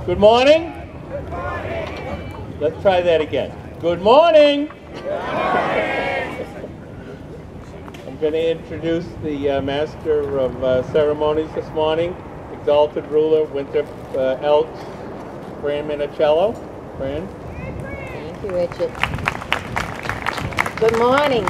Good morning. Good morning. Let's try that again. Good morning. Good morning. I'm going to introduce the Master of Ceremonies this morning, Exalted Ruler, Winthrop Elks, Fran Minicello. Fran. Thank you, Richard. Good morning.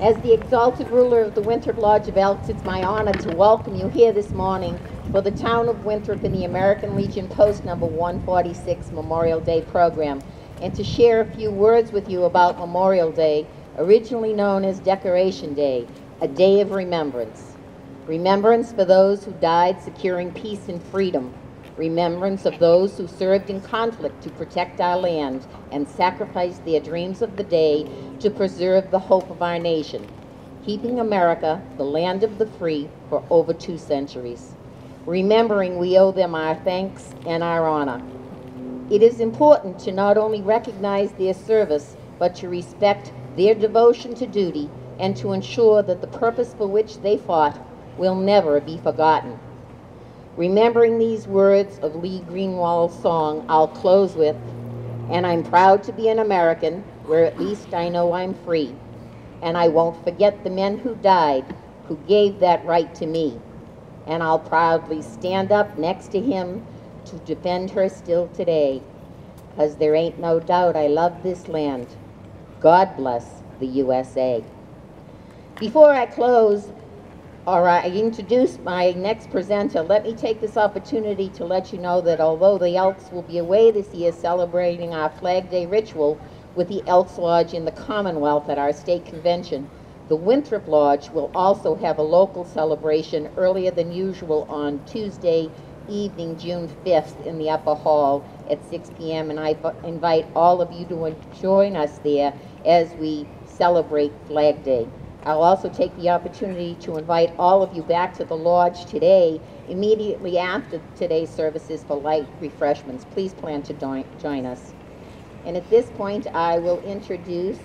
As the Exalted Ruler of the Winthrop Lodge of Elks, it's my honor to welcome you here this morning for the Town of Winthrop in the American Legion Post number 146 Memorial Day program, and to share a few words with you about Memorial Day, originally known as Decoration Day, a day of remembrance. Remembrance for those who died securing peace and freedom. Remembrance of those who served in conflict to protect our land and sacrificed their dreams of the day to preserve the hope of our nation, keeping America the land of the free for over 2 centuries. Remembering we owe them our thanks and our honor. It is important to not only recognize their service, but to respect their devotion to duty and to ensure that the purpose for which they fought will never be forgotten. Remembering these words of Lee Greenwald's song, I'll close with, and I'm proud to be an American, where at least I know I'm free. And I won't forget the men who died, who gave that right to me. And I'll proudly stand up next to him to defend her still today. 'Cause there ain't no doubt I love this land. God bless the USA. Before I close, or I introduce my next presenter, let me take this opportunity to let you know that although the Elks will be away this year celebrating our Flag Day ritual with the Elks Lodge in the Commonwealth at our state convention, the Winthrop Lodge will also have a local celebration earlier than usual on Tuesday evening, June 5th in the Upper Hall at 6 p.m. and I invite all of you to join us there as we celebrate Flag Day. I'll also take the opportunity to invite all of you back to the lodge today, immediately after today's services, for light refreshments. Please plan to join us. And at this point, I will introduce,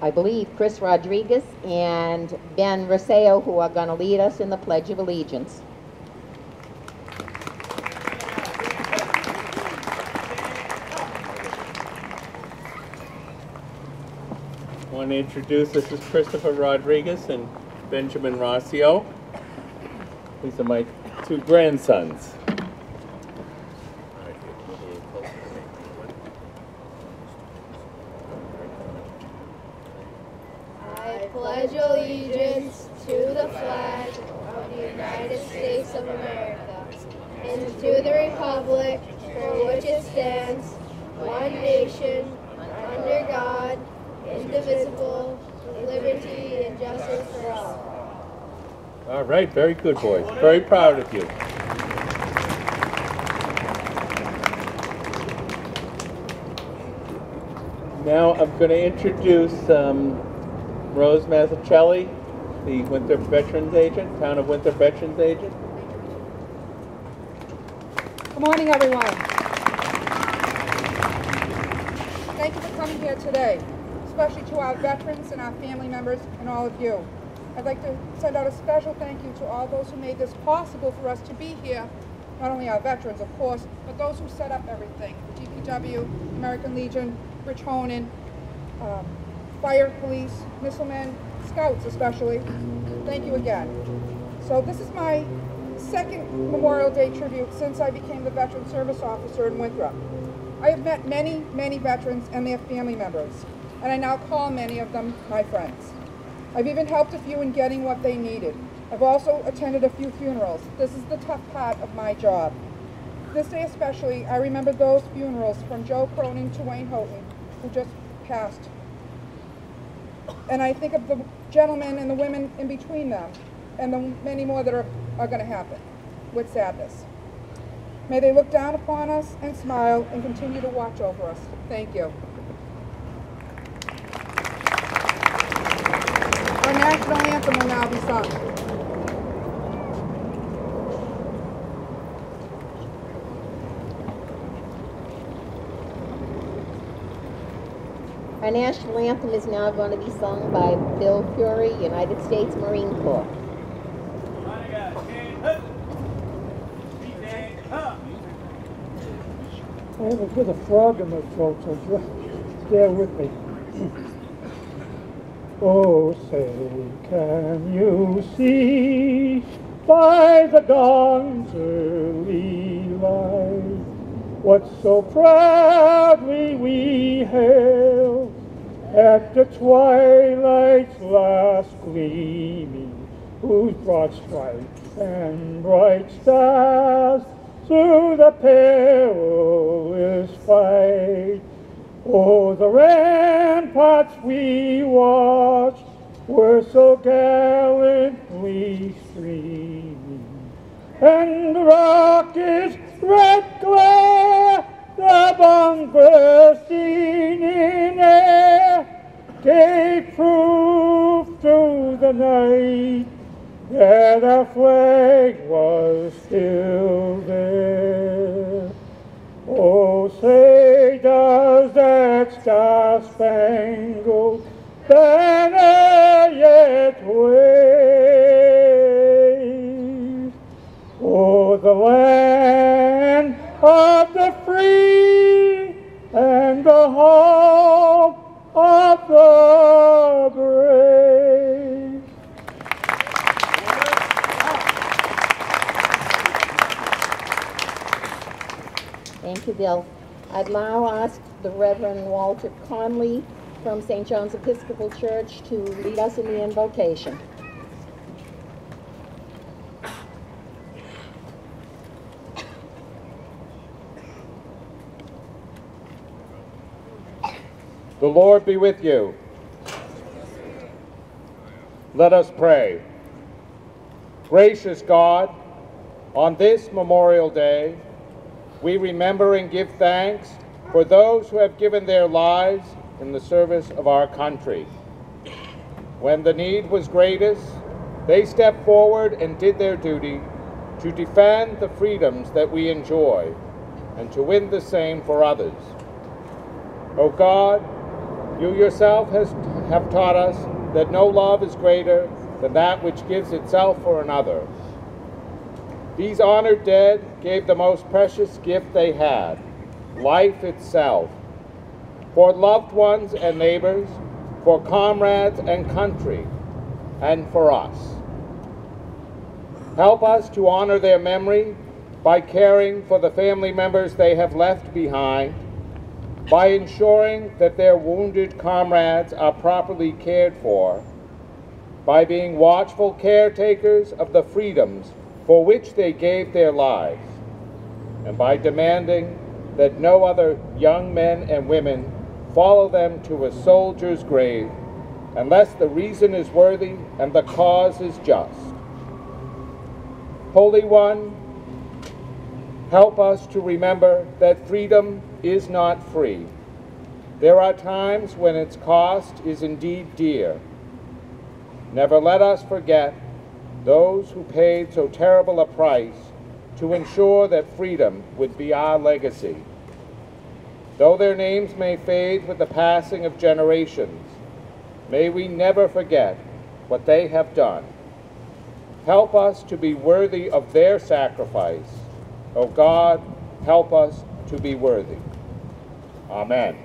I believe, Chris Rodriguez and Ben Roseo, who are going to lead us in the Pledge of Allegiance. I want to introduce, this is Christopher Rodriguez and Benjamin Rossio. These are my 2 grandsons. I pledge allegiance to the flag of the United States of America and to the republic for which it stands, one nation, under God, indivisible, with liberty and justice for all. All right, very good, boys. Very proud of you. Now I'm going to introduce Rose Mazzucchelli, the Winthrop Veterans Agent, Town of Winthrop Veterans Agent. Good morning, everyone. Thank you for coming here today, especially to our veterans and our family members and all of you. I'd like to send out a special thank you to all those who made this possible for us to be here, not only our veterans, of course, but those who set up everything, DPW, American Legion, Rich Honan, fire, police, missilemen, scouts especially. Thank you again. So this is my 2nd Memorial Day tribute since I became the Veteran Service Officer in Winthrop. I have met many, many veterans and their family members, and I now call many of them my friends. I've even helped a few in getting what they needed. I've also attended a few funerals. This is the tough part of my job. This day especially, I remember those funerals from Joe Cronin to Wayne Houghton, who just passed. And I think of the gentlemen and the women in between them, and the many more that are going to happen, with sadness. May they look down upon us and smile and continue to watch over us. Thank you. Our national anthem will now be sung. Our national anthem is now going to be sung by Bill Fury, United States Marine Corps. I have a bit of frog in my throat, so just bear with me. Oh, say, can you see by the dawn's early light what so proudly we hailed at the twilight's last gleaming, whose broad stripes and bright stars through the perilous fight? Oh, the ramparts we watched were so gallantly streaming, and the rocket's red glare, the bomb bursting in air, gave proof through the night that our flag was still there. Oh, say, does that star-spangled banner yet wave o'er the land of the free and the home of the brave? Thank you, Bill. I'd now ask the Reverend Walter Conley from St. John's Episcopal Church to lead us in the invocation. The Lord be with you. Let us pray. Gracious God, on this Memorial Day, we remember and give thanks for those who have given their lives in the service of our country. When the need was greatest, they stepped forward and did their duty to defend the freedoms that we enjoy and to win the same for others. O God, you yourself have taught us that no love is greater than that which gives itself for another. These honored dead gave the most precious gift they had, life itself, for loved ones and neighbors, for comrades and country, and for us. Help us to honor their memory by caring for the family members they have left behind, by ensuring that their wounded comrades are properly cared for, by being watchful caretakers of the freedoms for which they gave their lives, and by demanding that no other young men and women follow them to a soldier's grave unless the reason is worthy and the cause is just. Holy One, help us to remember that freedom is not free. There are times when its cost is indeed dear. Never let us forget those who paid so terrible a price to ensure that freedom would be our legacy. Though their names may fade with the passing of generations, may we never forget what they have done. Help us to be worthy of their sacrifice. O God, help us to be worthy. Amen.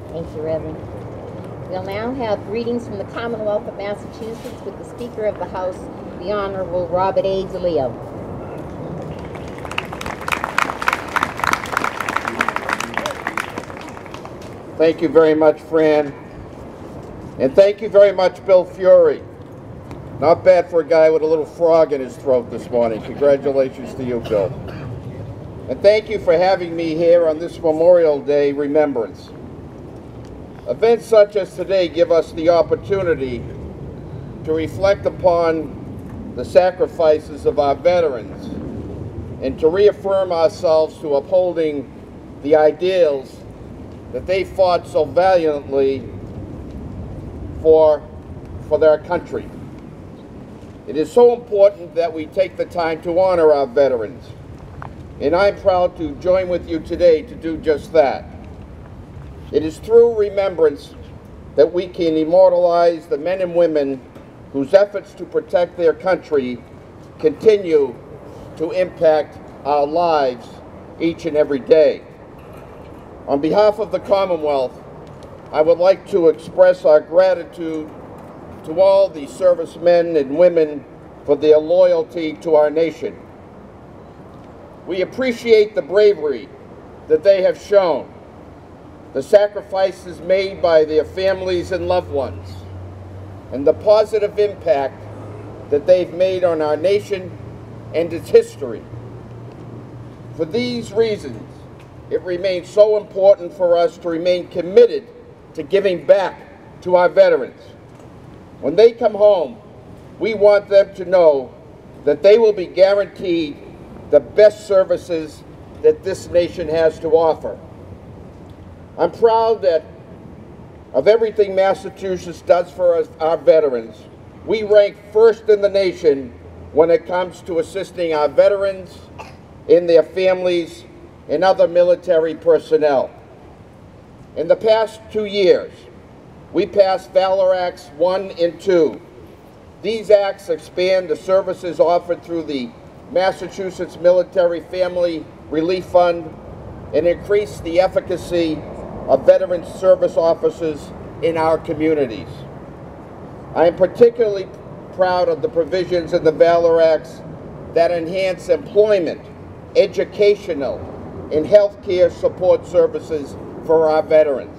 Thank you, Reverend. We'll now have greetings from the Commonwealth of Massachusetts with the Speaker of the House, the Honorable Robert A. DeLeo. Thank you very much, Fran. And thank you very much, Bill Fury. Not bad for a guy with a little frog in his throat this morning. Congratulations to you, Bill. And thank you for having me here on this Memorial Day remembrance. Events such as today give us the opportunity to reflect upon the sacrifices of our veterans and to reaffirm ourselves to upholding the ideals that they fought so valiantly for their country. It is so important that we take the time to honor our veterans, and I'm proud to join with you today to do just that. It is through remembrance that we can immortalize the men and women whose efforts to protect their country continue to impact our lives each and every day. On behalf of the Commonwealth, I would like to express our gratitude to all the servicemen and women for their loyalty to our nation. We appreciate the bravery that they have shown, the sacrifices made by their families and loved ones, and the positive impact that they've made on our nation and its history. For these reasons, it remains so important for us to remain committed to giving back to our veterans. When they come home, we want them to know that they will be guaranteed the best services that this nation has to offer. I'm proud of everything Massachusetts does for us, our veterans. We rank first in the nation when it comes to assisting our veterans and their families and other military personnel. In the past 2 years, we passed Valor Acts 1 and 2. These acts expand the services offered through the Massachusetts Military Family Relief Fund and increase the efficacy of veteran service officers in our communities. I am particularly proud of the provisions in the Valor Acts that enhance employment, educational, and healthcare support services for our veterans.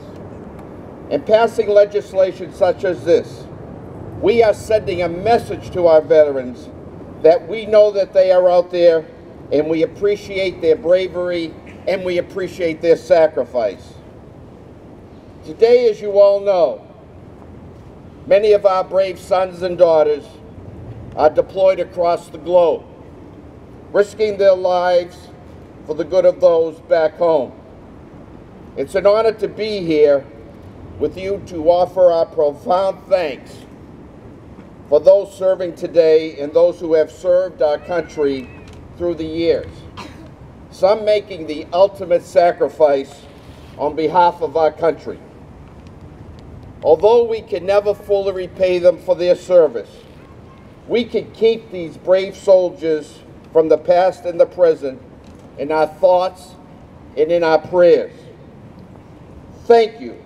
In passing legislation such as this, we are sending a message to our veterans that we know that they are out there and we appreciate their bravery and we appreciate their sacrifice. Today, as you all know, many of our brave sons and daughters are deployed across the globe, risking their lives for the good of those back home. It's an honor to be here with you to offer our profound thanks for those serving today and those who have served our country through the years, some making the ultimate sacrifice on behalf of our country. Although we can never fully repay them for their service, we can keep these brave soldiers from the past and the present in our thoughts and in our prayers. Thank you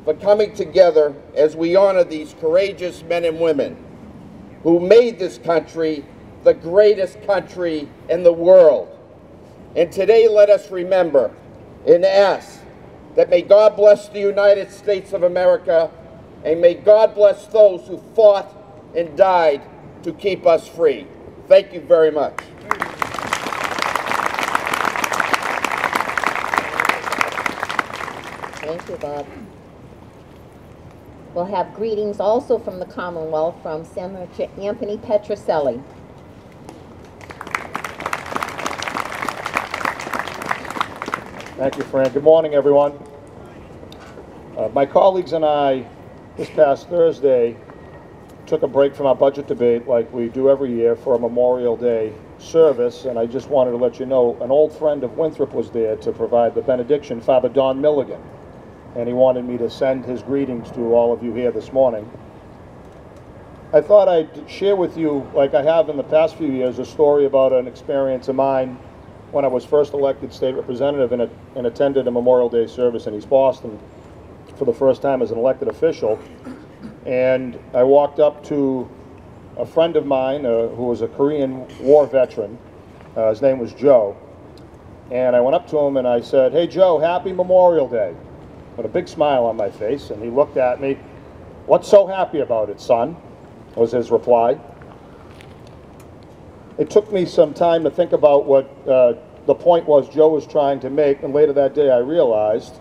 for coming together as we honor these courageous men and women who made this country the greatest country in the world. And today let us remember and ask that may God bless the United States of America, and may God bless those who fought and died to keep us free. Thank you very much. Thank you, Bob. We'll have greetings also from the Commonwealth from Senator Anthony Petroselli. Thank you, Fran. Good morning, everyone. My colleagues and I, this past Thursday, took a break from our budget debate like we do every year for a Memorial Day service, and I just wanted to let you know an old friend of Winthrop was there to provide the benediction, Father Don Milligan, and he wanted me to send his greetings to all of you here this morning. I thought I'd share with you, like I have in the past few years, a story about an experience of mine when I was first elected state representative and attended a Memorial Day service in East Boston for the first time as an elected official. And I walked up to a friend of mine who was a Korean War veteran. His name was Joe. And I went up to him and I said, "Hey Joe, happy Memorial Day," with a big smile on my face. And he looked at me. "What's so happy about it, son?" was his reply. It took me some time to think about what the point was Joe was trying to make, and later that day I realized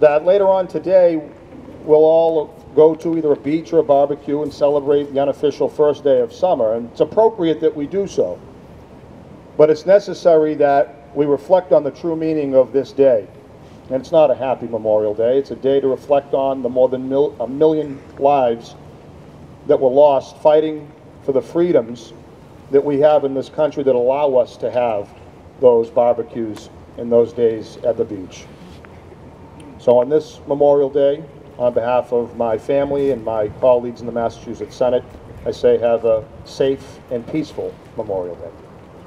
that later on today we'll all go to either a beach or a barbecue and celebrate the unofficial first day of summer, and it's appropriate that we do so. But it's necessary that we reflect on the true meaning of this day. And it's not a happy Memorial Day, it's a day to reflect on the more than a million lives that were lost fighting for the freedoms that we have in this country that allow us to have those barbecues in those days at the beach. So on this Memorial Day, on behalf of my family and my colleagues in the Massachusetts Senate, I say have a safe and peaceful Memorial Day.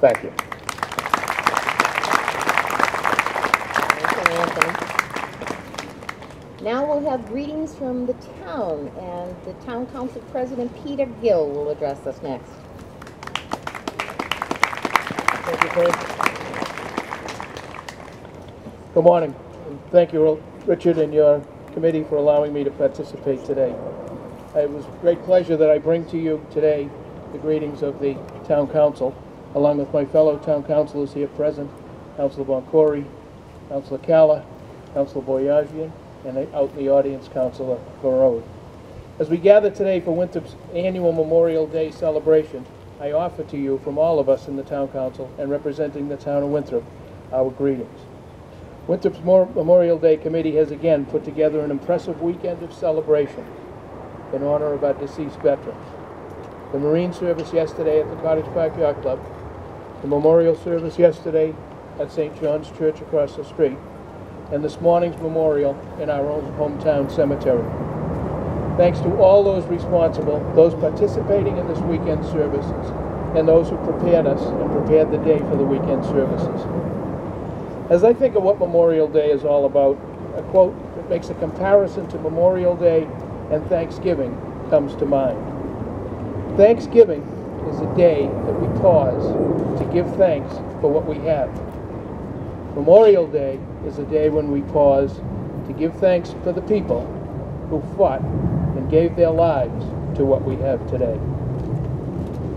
Thank you. Thank you, Anthony. Now we'll have greetings from the town, and the Town Council President Peter Gill will address us next. Thank you, Fred. Good morning. And thank you, Richard, and your committee for allowing me to participate today. It was a great pleasure that I bring to you today the greetings of the Town Council, along with my fellow Town Councilors here present, Councilor Boncory, Councilor Calla, Councilor Boyajian, and out in the audience, Councilor Garode. As we gather today for Winthrop's annual Memorial Day celebration, I offer to you, from all of us in the Town Council and representing the town of Winthrop, our greetings. Winthrop's Memorial Day Committee has again put together an impressive weekend of celebration in honor of our deceased veterans. The Marine service yesterday at the Cottage Park Yacht Club, the memorial service yesterday at St. John's Church across the street, and this morning's memorial in our own hometown cemetery. Thanks to all those responsible, those participating in this weekend services, and those who prepared us and prepared the day for the weekend services. As I think of what Memorial Day is all about, a quote that makes a comparison to Memorial Day and Thanksgiving comes to mind. Thanksgiving is a day that we pause to give thanks for what we have. Memorial Day is a day when we pause to give thanks for the people who fought and gave their lives to what we have today.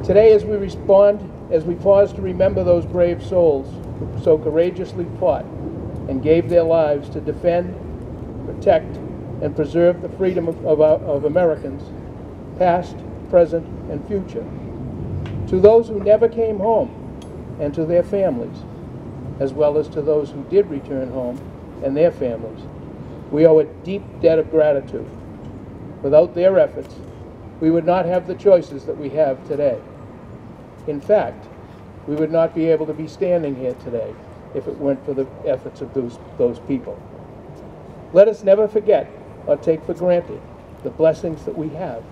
Today, as we pause to remember those brave souls who so courageously fought and gave their lives to defend, protect, and preserve the freedom of Americans, past, present, and future. To those who never came home, and to their families, as well as to those who did return home and their families, we owe a deep debt of gratitude. Without their efforts, we would not have the choices that we have today. In fact, we would not be able to be standing here today if it weren't for the efforts of those people. Let us never forget or take for granted the blessings that we have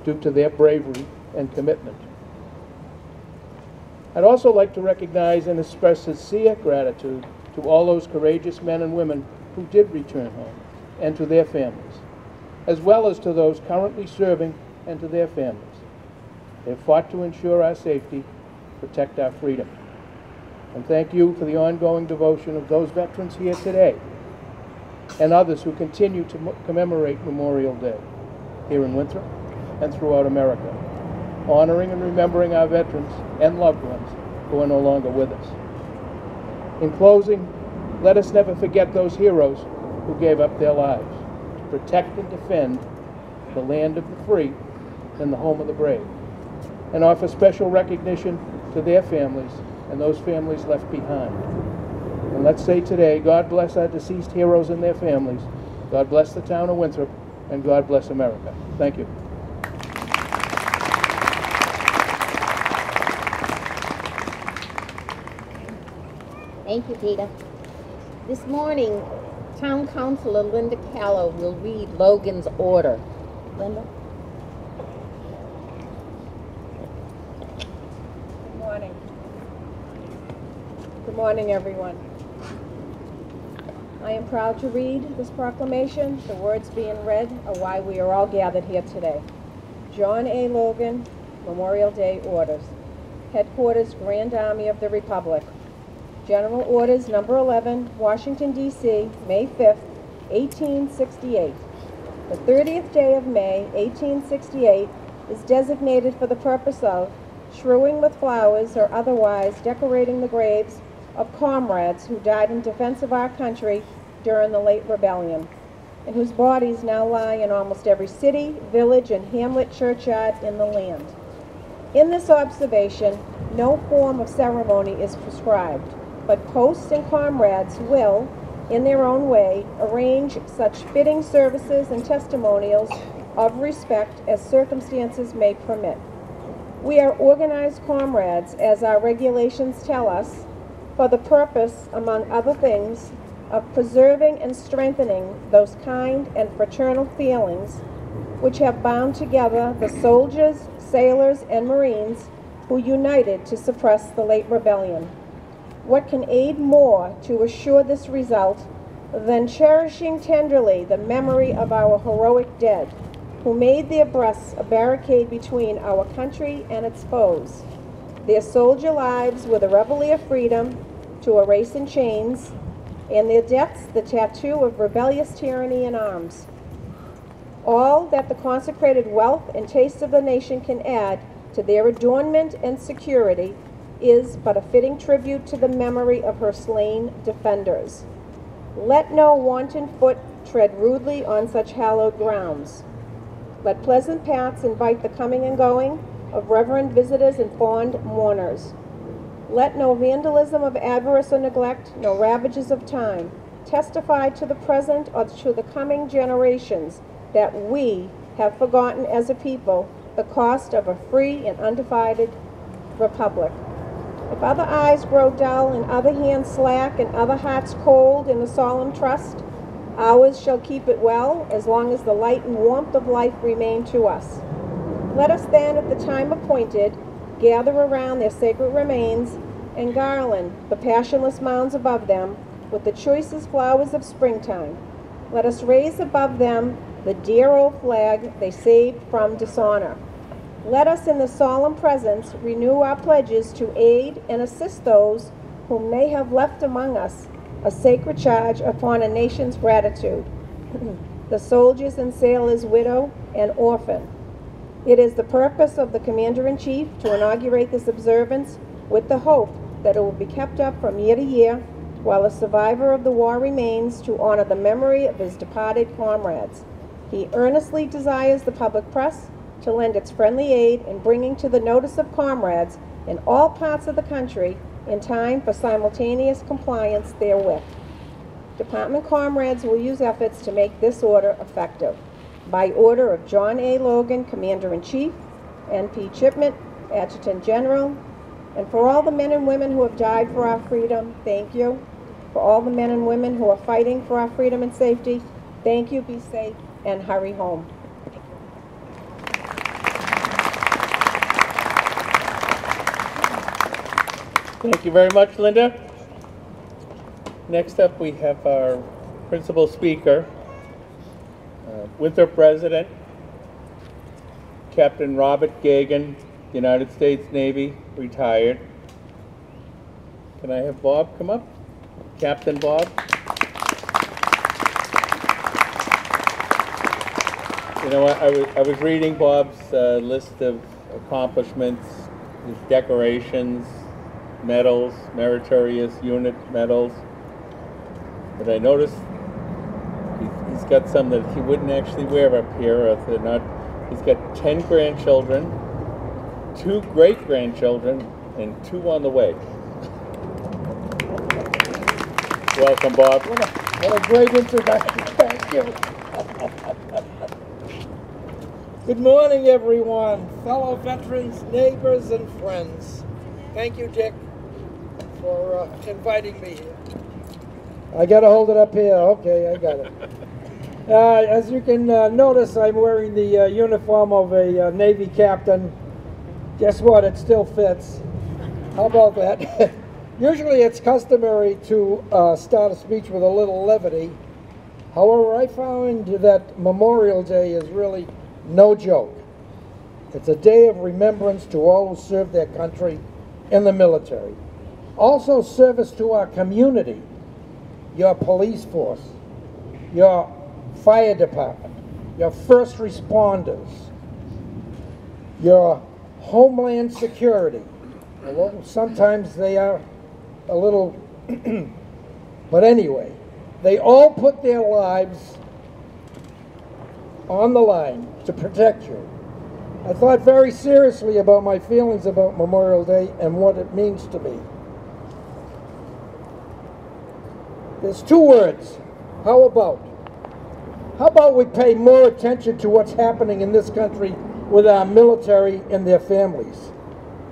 due to their bravery and commitment. I'd also like to recognize and express sincere gratitude to all those courageous men and women who did return home, and to their families, as well as to those currently serving and to their families. They have fought to ensure our safety, protect our freedom. And thank you for the ongoing devotion of those veterans here today, and others who continue to commemorate Memorial Day here in Winthrop and throughout America, honoring and remembering our veterans and loved ones who are no longer with us. In closing, let us never forget those heroes who gave up their lives to protect and defend the land of the free and the home of the brave, and offer special recognition to their families and those families left behind. And let's say today, God bless our deceased heroes and their families, God bless the town of Winthrop, and God bless America. Thank you. Thank you, Peter. This morning, Town Councilor Linda Callow will read Logan's order. Linda? Good morning. Good morning, everyone. I am proud to read this proclamation. The words being read are why we are all gathered here today. John A. Logan, Memorial Day Orders. Headquarters, Grand Army of the Republic. General Orders Number 11, Washington, D.C., May 5th, 1868. The 30th day of May, 1868, is designated for the purpose of strewing with flowers or otherwise decorating the graves of comrades who died in defense of our country during the late rebellion, and whose bodies now lie in almost every city, village, and hamlet churchyard in the land. In this observation, no form of ceremony is prescribed, but posts and comrades will, in their own way, arrange such fitting services and testimonials of respect as circumstances may permit. We are organized comrades, as our regulations tell us, for the purpose, among other things, of preserving and strengthening those kind and fraternal feelings which have bound together the soldiers, sailors, and Marines who united to suppress the late rebellion. What can aid more to assure this result than cherishing tenderly the memory of our heroic dead, who made their breasts a barricade between our country and its foes? Their soldier lives were the reveille of freedom to a race in chains, and their deaths the tattoo of rebellious tyranny in arms. All that the consecrated wealth and taste of the nation can add to their adornment and security is but a fitting tribute to the memory of her slain defenders. Let no wanton foot tread rudely on such hallowed grounds. Let pleasant paths invite the coming and going of reverend visitors and fond mourners. Let no vandalism of avarice or neglect, no ravages of time, testify to the present or to the coming generations that we have forgotten as a people the cost of a free and undivided republic. If other eyes grow dull and other hands slack and other hearts cold in the solemn trust, ours shall keep it well as long as the light and warmth of life remain to us. Let us then, at the time appointed, gather around their sacred remains and garland the passionless mounds above them with the choicest flowers of springtime. Let us raise above them the dear old flag they saved from dishonor. Let us in the solemn presence renew our pledges to aid and assist those whom they have left among us, a sacred charge upon a nation's gratitude, the soldiers and sailors' widow and orphan. It is the purpose of the Commander-in-Chief to inaugurate this observance with the hope that it will be kept up from year to year while a survivor of the war remains to honor the memory of his departed comrades. He earnestly desires the public press to lend its friendly aid in bringing to the notice of comrades in all parts of the country in time for simultaneous compliance therewith. Department comrades will use efforts to make this order effective. By order of John A. Logan, Commander-in-Chief, N.P. Chipman, Adjutant General, and for all the men and women who have died for our freedom, thank you. For all the men and women who are fighting for our freedom and safety, thank you, be safe, and hurry home. Thank you very much, Linda. Next up, we have our principal speaker, Winthrop resident, Captain Robert Gagan, United States Navy, retired. Can I have Bob come up? Captain Bob. You know what, I was reading Bob's list of accomplishments, his decorations, medals, meritorious unit medals, but I noticed he's got some that he wouldn't actually wear up here if they're not. He's got 10 grandchildren, 2 great-grandchildren, and 2 on the way. Welcome, Bob. What a great introduction. Thank you. Good morning, everyone, fellow veterans, neighbors, and friends. Thank you, Dick, for inviting me here. I got to hold it up here. Okay, I got it. As you can notice, I'm wearing the uniform of a Navy captain. Guess what? It still fits. How about that? Usually it's customary to start a speech with a little levity. However, I found that Memorial Day is really no joke. It's a day of remembrance to all who served their country in the military. Also service to our community, your police force, your fire department, your first responders, your homeland security. Although sometimes they are a little, but anyway, they all put their lives on the line to protect you. I thought very seriously about my feelings about Memorial Day and what it means to me. There's 2 words. How about? How about we pay more attention to what's happening in this country with our military and their families?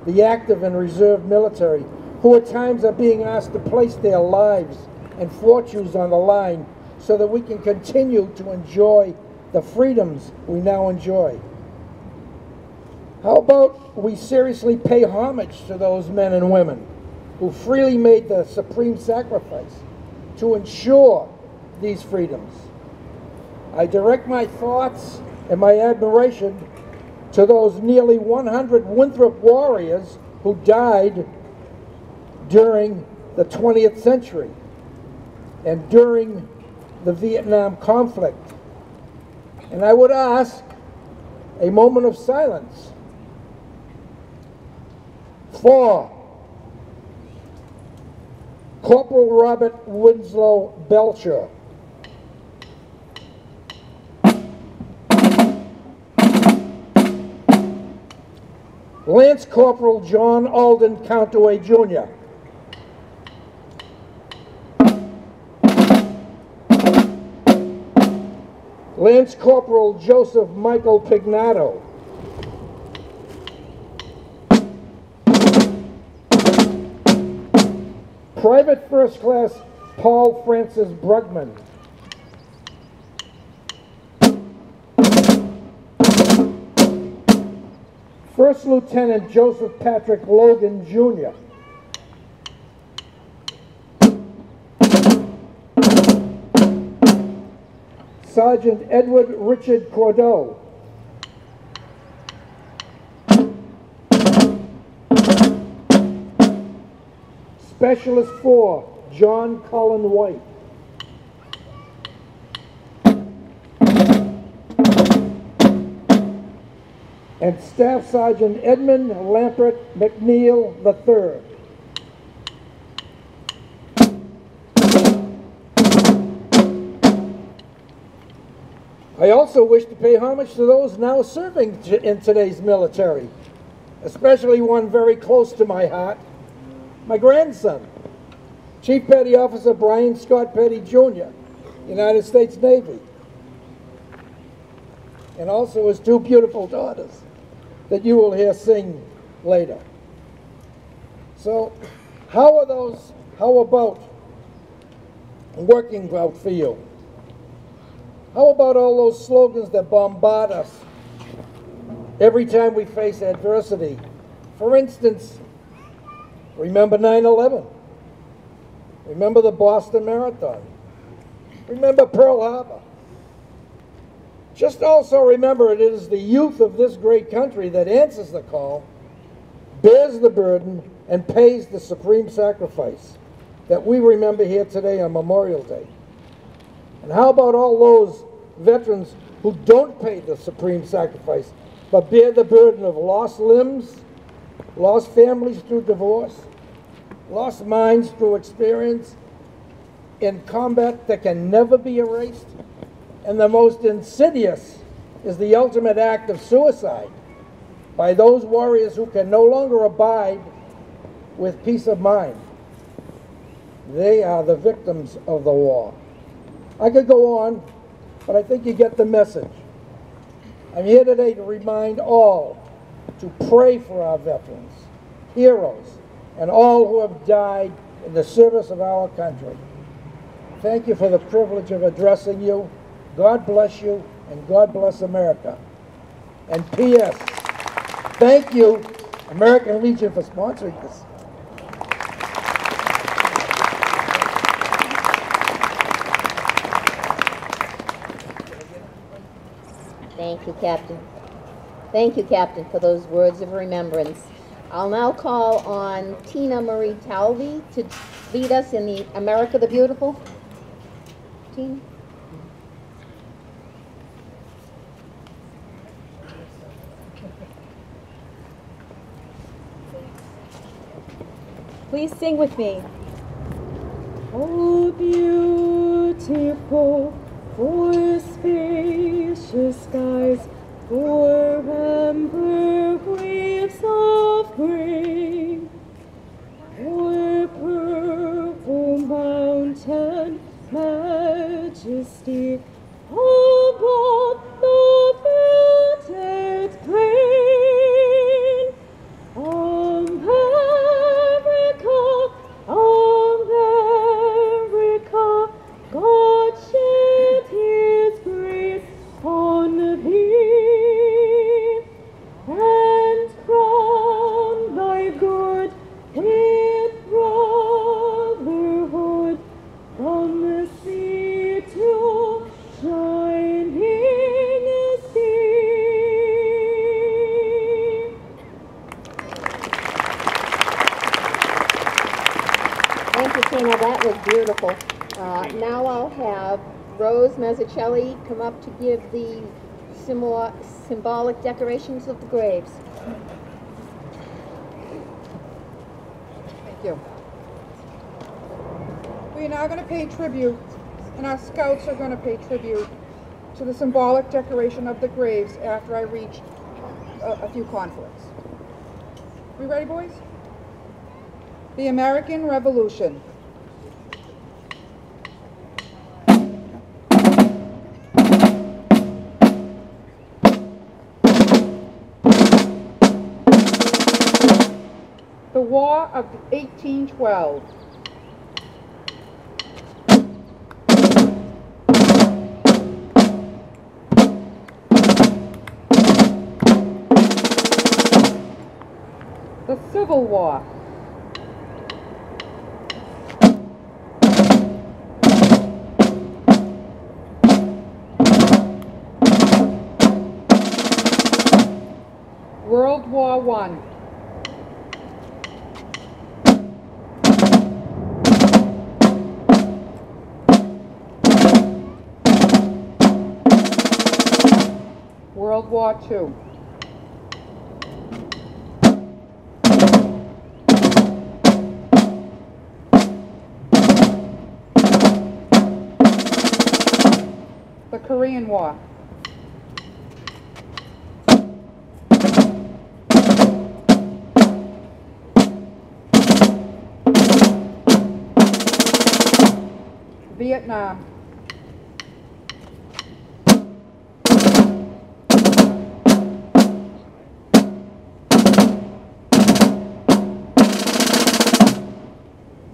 The active and reserve military, who at times are being asked to place their lives and fortunes on the line so that we can continue to enjoy the freedoms we now enjoy? How about we seriously pay homage to those men and women who freely made the supreme sacrifice to ensure these freedoms? I direct my thoughts and my admiration to those nearly 100 Winthrop warriors who died during the 20th century and during the Vietnam conflict. And I would ask a moment of silence for Corporal Robert Winslow Belcher, Lance Corporal John Alden Countaway Jr., Lance Corporal Joseph Michael Pignato, Private First Class Paul Francis Brugman, First Lieutenant Joseph Patrick Logan Jr., Sergeant Edward Richard Cordeau, Specialist 4 John Cullen White, and Staff Sergeant Edmund Lampert McNeil III. I also wish to pay homage to those now serving in today's military, especially one very close to my heart, my grandson, Chief Petty Officer Brian Scott Petty Jr., United States Navy, and also his two beautiful daughters that you will hear sing later. So, how about working out for you? How about all those slogans that bombard us every time we face adversity? For instance, remember 9/11. Remember the Boston Marathon. Remember Pearl Harbor. Just also remember it is the youth of this great country that answers the call, bears the burden, and pays the supreme sacrifice that we remember here today on Memorial Day. And how about all those veterans who don't pay the supreme sacrifice, but bear the burden of lost limbs, lost families through divorce, lost minds through experience in combat that can never be erased? And the most insidious is the ultimate act of suicide by those warriors who can no longer abide with peace of mind. They are the victims of the war. I could go on, but I think you get the message. I'm here today to remind all to pray for our veterans, heroes, and all who have died in the service of our country. Thank you for the privilege of addressing you. God bless you, and God bless America. And P.S., thank you, American Legion, for sponsoring this. Thank you, Captain. Thank you, Captain, for those words of remembrance. I'll now call on Tina Marie Talby to lead us in the America the Beautiful. Tina? Please sing with me. Oh, beautiful, for spacious skies, for amber waves of grain, for purple mountain majesty, above the vaulted plain. America, God shed His grace on Tina, that was beautiful. Now I'll have Rose Mazzucchelli come up to give the symbolic decorations of the graves. Thank you. We are now going to pay tribute, and our scouts are going to pay tribute to the symbolic decoration of the graves after I reach a few conflicts. We ready, boys? The American Revolution. The War of 1812. The Civil War. World War I. World War II. The Korean War. Vietnam.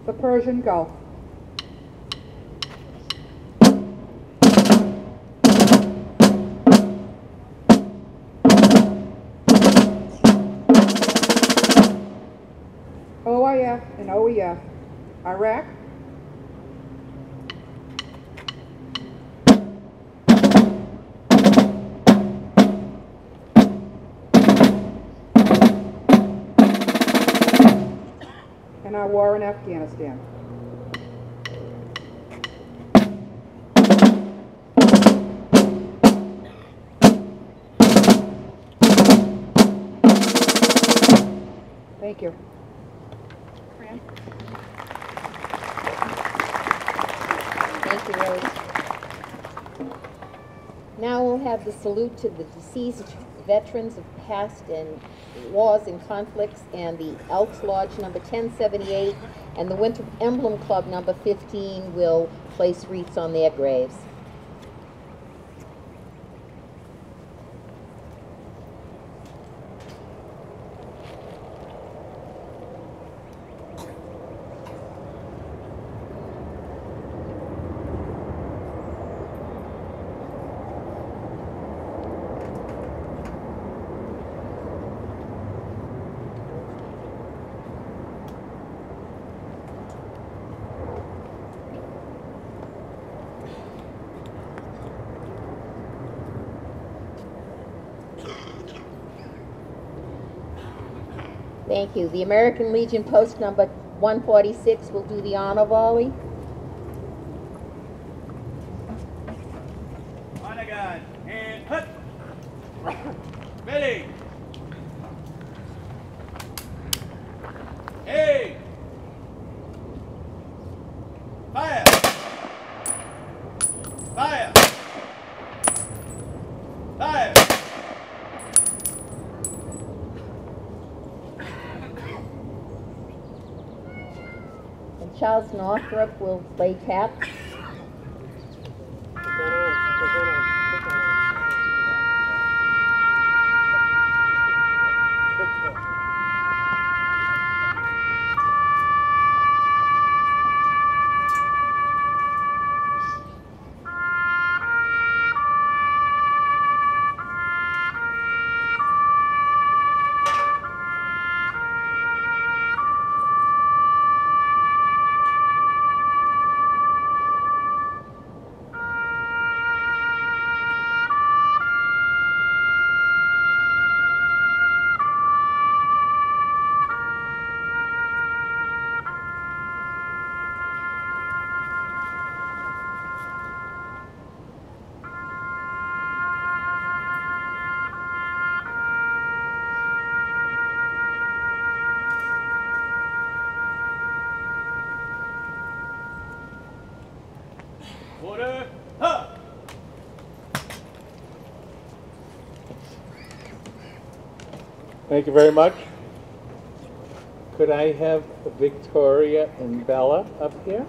The Persian Gulf. OIF and OEF. Iraq. And our war in Afghanistan. Thank you. Fran? Thank you, Rose. Now we'll have the salute to the deceased veterans of past and wars and conflicts, and the Elks Lodge number 1078 and the Winthrop Emblem Club number 15 will place wreaths on their graves. Thank you. The American Legion Post number 146 will do the honor volley. Honor guard, and hut. Ready. Hey. Fire. Fire. Fire. And Charles Northrop will play cap. Thank you very much. Could I have Victoria and Bella up here?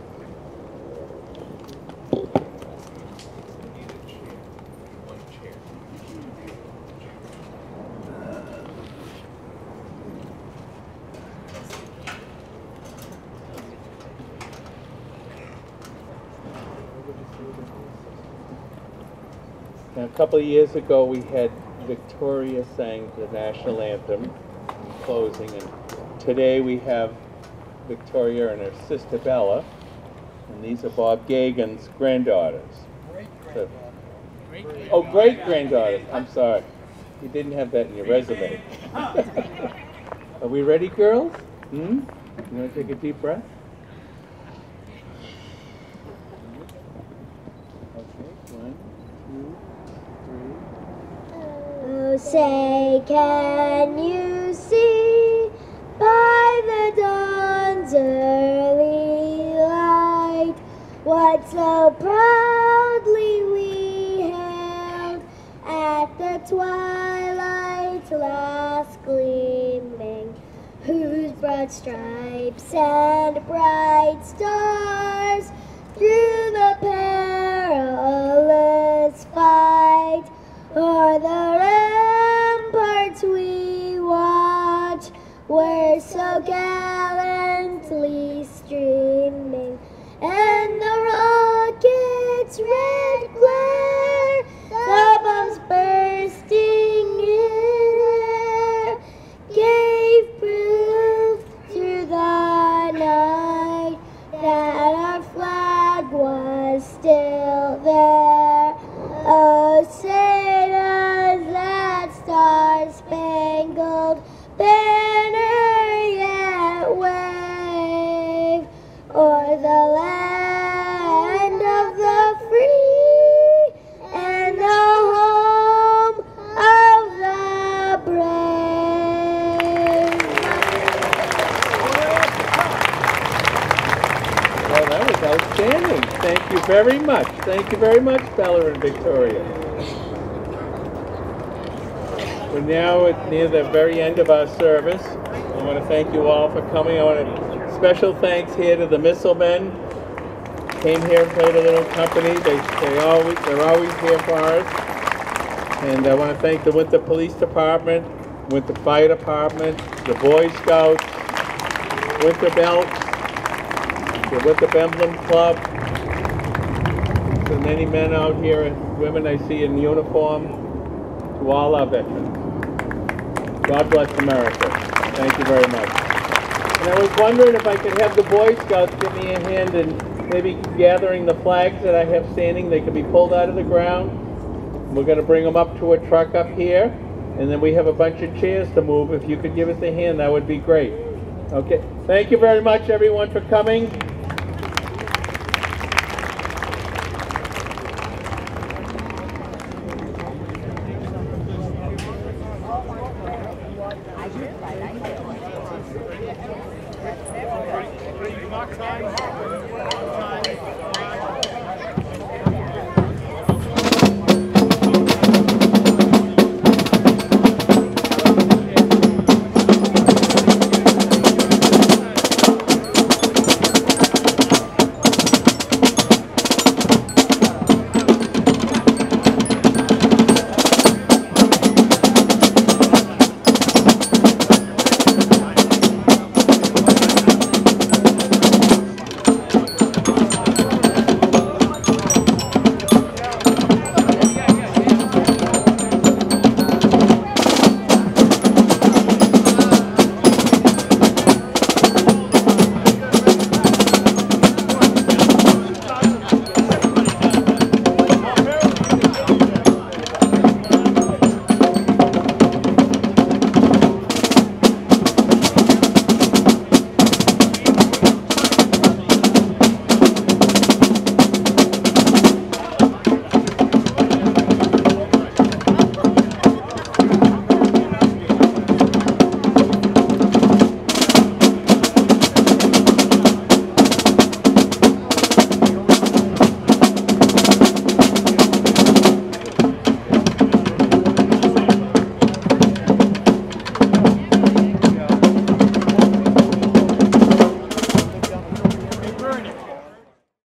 Now, a couple of years ago, we had Victoria sang the national anthem in closing, and today we have Victoria and her sister Bella, and these are Bob Gagan's granddaughters. Great-granddaughters. I'm sorry. You didn't have that in your resume. Are we ready, girls? You want to take a deep breath? Okay, 1, 2, 3. Oh, say, can you see by the dawn's early light what so proudly we hailed at the twilight's last gleaming, whose broad stripes and bright stars through the perilous fight o'er the ramparts we watch were so gallantly streaming, and the rocket's red glare, the bombs bursting in air, gave proof through the night that our flag was still there. Oh, say does that star-spangled banner yet wave o'er the land of the free and the home of the brave? Well, that was outstanding. Thank you very much. Thank you very much, Bella and Victoria. We're now near the very end of our service. I want to thank you all for coming. I want to special thanks here to the missile men. Came here and played a little company. They're always here for us. And I want to thank the Winthrop Police Department, Winthrop Fire Department, the Boy Scouts, Winthrop Elks, the Winthrop Emblem Club. So many men out here and women I see in uniform. To all our veterans. God bless America. Thank you very much. And I was wondering if I could have the Boy Scouts give me a hand in maybe gathering the flags that I have standing. They can be pulled out of the ground. We're going to bring them up to a truck up here. And then we have a bunch of chairs to move. If you could give us a hand, that would be great. Okay. Thank you very much, everyone, for coming. Mark time.